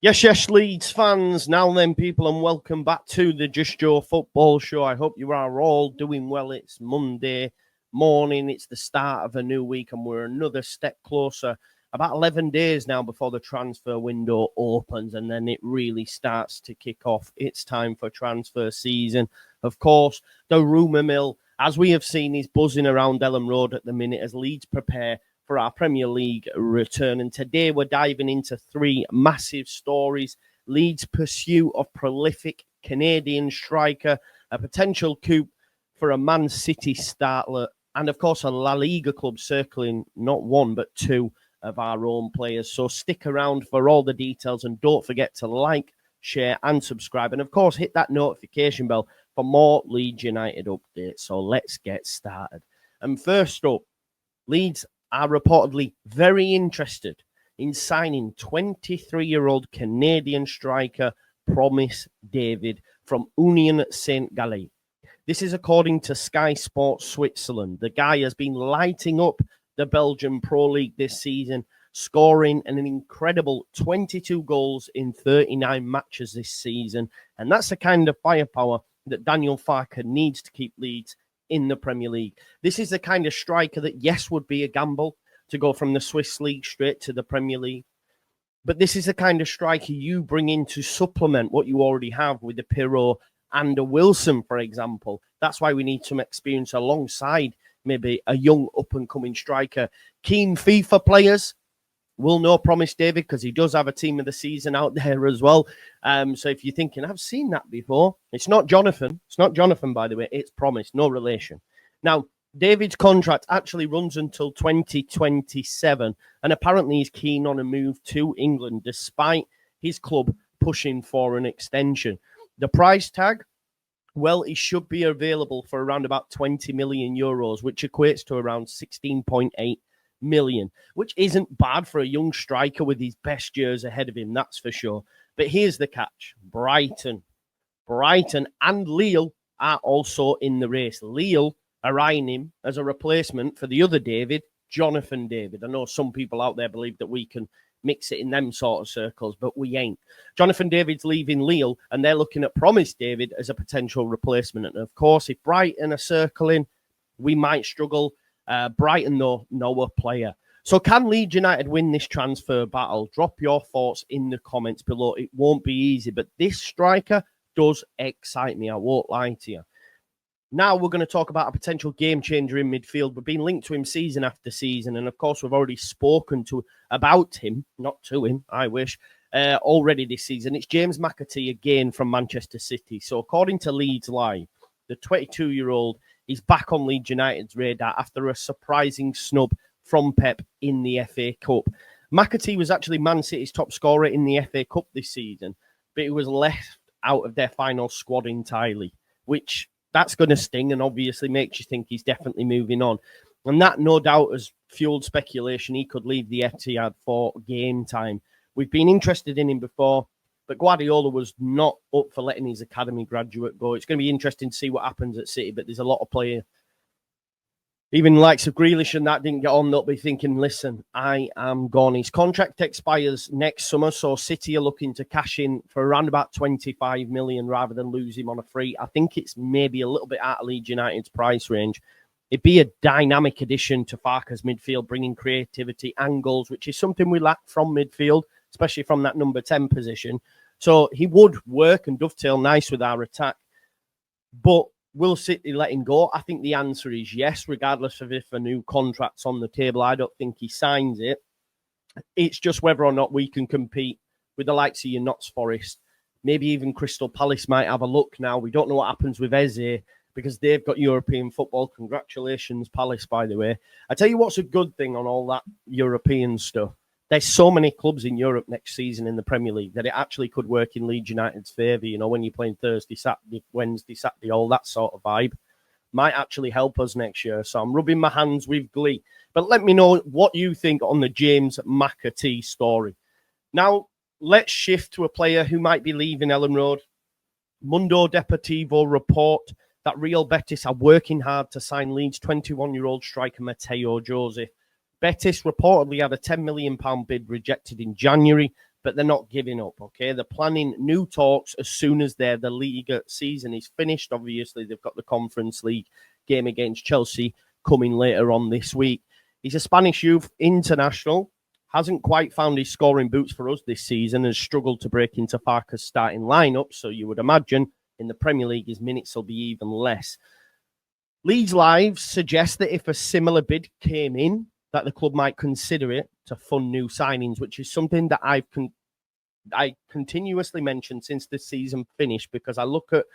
Yes, Leeds fans. Now then, people, and welcome back to the Just Joe Football Show. I hope you are all doing well. It's Monday morning. It's the start of a new week, and we're another step closer. About 11 days now before the transfer window opens, and then it really starts to kick off. It's time for transfer season. Of course, the rumour mill, as we have seen, is buzzing around Elland Road at the minute as Leeds prepare for our Premier League return. And today we're diving into three massive stories: Leeds' pursuit of prolific Canadian striker, a potential coup for a Man City startler, and of course a La Liga club circling not one but two of our own players. So stick around for all the details, and don't forget to like, share and subscribe, and of course hit that notification bell for more Leeds United updates. So let's get started. And first up, Leeds are reportedly very interested in signing 23-year-old Canadian striker Promise David from Union Saint-Gallen. This is according to Sky Sports Switzerland. The guy has been lighting up the Belgian Pro League this season, scoring an incredible 22 goals in 39 matches this season. And that's the kind of firepower that Daniel Farke needs to keep Leeds in the Premier League. This is the kind of striker that, yes, would be a gamble to go from the Swiss League straight to the Premier League. But this is the kind of striker you bring in to supplement what you already have with the Pirro and a Wilson, for example. That's why we need some experience alongside maybe a young up-and-coming striker. Keen FIFA players will know Promise David because he does have a team of the season out there as well. So if you're thinking, I've seen that before, it's not Jonathan. It's not Jonathan, by the way. It's Promise, no relation. Now, David's contract actually runs until 2027, and apparently he's keen on a move to England, despite his club pushing for an extension. The price tag, well, it should be available for around about 20 million euros, which equates to around 16.8 million, which isn't bad for a young striker with his best years ahead of him, that's for sure. But here's the catch. Brighton and Lille are also in the race. Lille are eyeing him as a replacement for the other David, Jonathan David. I know some people out there believe that we can mix it in them sort of circles, but we ain't. Jonathan David's leaving Lille, and they're looking at Promise David as a potential replacement. And of course, if Brighton are circling, we might struggle. Brighton, though, know a player. So can Leeds United win this transfer battle? Drop your thoughts in the comments below. It won't be easy, but this striker does excite me. I won't lie to you. Now we're going to talk about a potential game changer in midfield. We've been linked to him season after season, and of course we've already spoken about him, not to him, I wish, already this season. It's James McAtee again from Manchester City. So according to Leeds Live, the 22-year-old is back on Leeds United's radar after a surprising snub from Pep in the FA Cup. McAtee was actually Man City's top scorer in the FA Cup this season, but he was left out of their final squad entirely, which that's going to sting and obviously makes you think he's definitely moving on. And that no doubt has fueled speculation he could leave the Etihad for game time. We've been interested in him before, but Guardiola was not up for letting his academy graduate go. It's going to be interesting to see what happens at City, but there's a lot of players, even the likes of Grealish and that didn't get on, they'll be thinking, listen, I am gone. His contract expires next summer, so City are looking to cash in for around about 25 million rather than lose him on a free. I think it's maybe a little bit out of Leeds United's price range. It'd be a dynamic addition to Farke's midfield, bringing creativity, angles, which is something we lack from midfield, especially from that number 10 position. So he would work and dovetail nice with our attack. But will City let him go? I think the answer is yes, regardless of if a new contract's on the table. I don't think he signs it. It's just whether or not we can compete with the likes of your Notts Forest. Maybe even Crystal Palace might have a look now. We don't know what happens with Eze because they've got European football. Congratulations, Palace, by the way. I tell you what's a good thing on all that European stuff. There's so many clubs in Europe next season in the Premier League that it actually could work in Leeds United's favour. You know, when you're playing Thursday, Saturday, Wednesday, Saturday, all that sort of vibe might actually help us next year. So I'm rubbing my hands with glee. But let me know what you think on the James McAtee story. Now, let's shift to a player who might be leaving Elland Road. Mundo Deportivo report that Real Betis are working hard to sign Leeds' 21-year-old striker Matteo Joseph. Betis reportedly had a £10 million bid rejected in January but they're not giving up, okay? They're planning new talks as soon as the league season is finished. Obviously, they've got the Conference League game against Chelsea coming later on this week. He's a Spanish youth international, hasn't quite found his scoring boots for us this season, has struggled to break into Farke's starting lineup, so you would imagine in the Premier League his minutes will be even less. Leeds Live suggests that if a similar bid came in, that the club might consider it to fund new signings, which is something that I continuously mention since the season finished, because I look at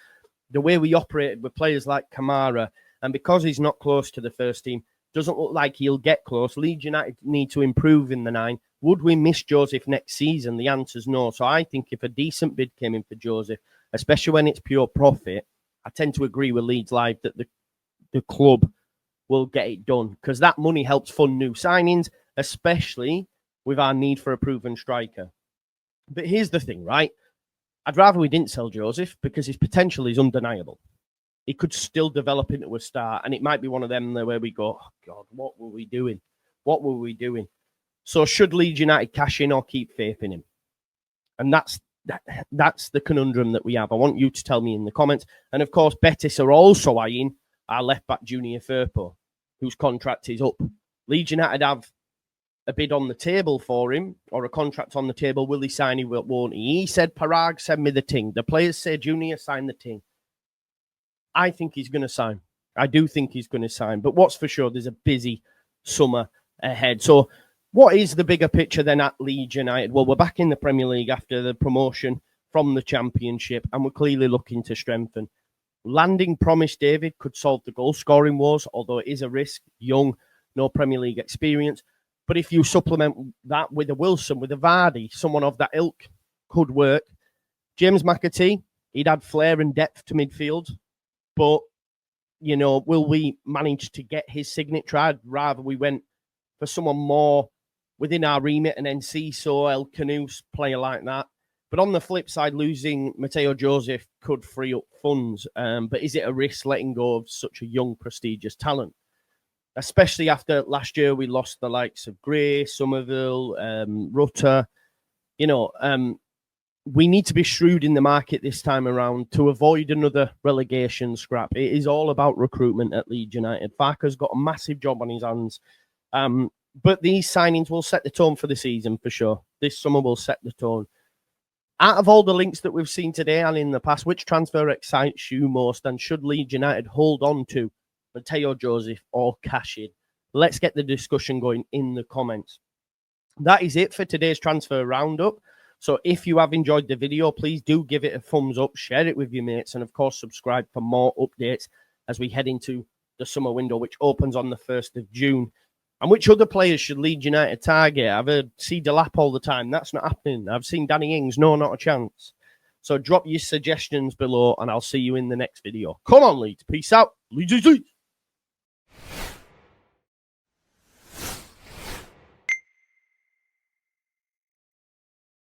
the way we operated with players like Kamara, and because he's not close to the first team, doesn't look like he'll get close. Leeds United need to improve in the 9. Would we miss Joseph next season? The answer's no. So I think if a decent bid came in for Joseph, especially when it's pure profit, I tend to agree with Leeds Live that the club will get it done, because that money helps fund new signings, especially with our need for a proven striker. But here's the thing, right? I'd rather we didn't sell Joseph, because his potential is undeniable. He could still develop into a star, and it might be one of them where we go, oh God, what were we doing? What were we doing? So should Leeds United cash in or keep faith in him? And that's the conundrum that we have. I want you to tell me in the comments. And of course, Betis are also eyeing our left-back Junior Firpo, whose contract is up. Leeds United have a bid on the table for him, or a contract on the table. Will he sign? He won't. He said, Parag, send me the ting. The players say, Junior, sign the ting. I think he's going to sign. I do think he's going to sign. But what's for sure, there's a busy summer ahead. So what is the bigger picture then at Leeds United? Well, we're back in the Premier League after the promotion from the Championship, and we're clearly looking to strengthen. Landing Promise David could solve the goal-scoring woes, although it is a risk. Young, no Premier League experience. But if you supplement that with a Wilson, with a Vardy, someone of that ilk, could work. James McAtee, he'd add flair and depth to midfield. But, you know, will we manage to get his signature? I'd rather we went for someone more within our remit, and then Ciso, El Canus, player like that. But on the flip side, losing Matteo Joseph could free up funds. But is it a risk letting go of such a young, prestigious talent? Especially after last year, we lost the likes of Gray, Somerville, Rutter. You know, we need to be shrewd in the market this time around to avoid another relegation scrap. It is all about recruitment at Leeds United. Farke's got a massive job on his hands. But these signings will set the tone for the season for sure. This summer will set the tone. Out of all the links that we've seen today and in the past, which transfer excites you most, and should Leeds United hold on to Matteo Joseph or cash in? Let's get the discussion going in the comments. That is it for today's transfer roundup. So if you have enjoyed the video, please do give it a thumbs up, share it with your mates, and of course, subscribe for more updates as we head into the summer window, which opens on the 1st of June. And which other players should Leeds United target? I've heard C. Delap all the time. That's not happening. I've seen Danny Ings. No, not a chance. So drop your suggestions below, and I'll see you in the next video. Come on, Leeds. Peace out. Leeds.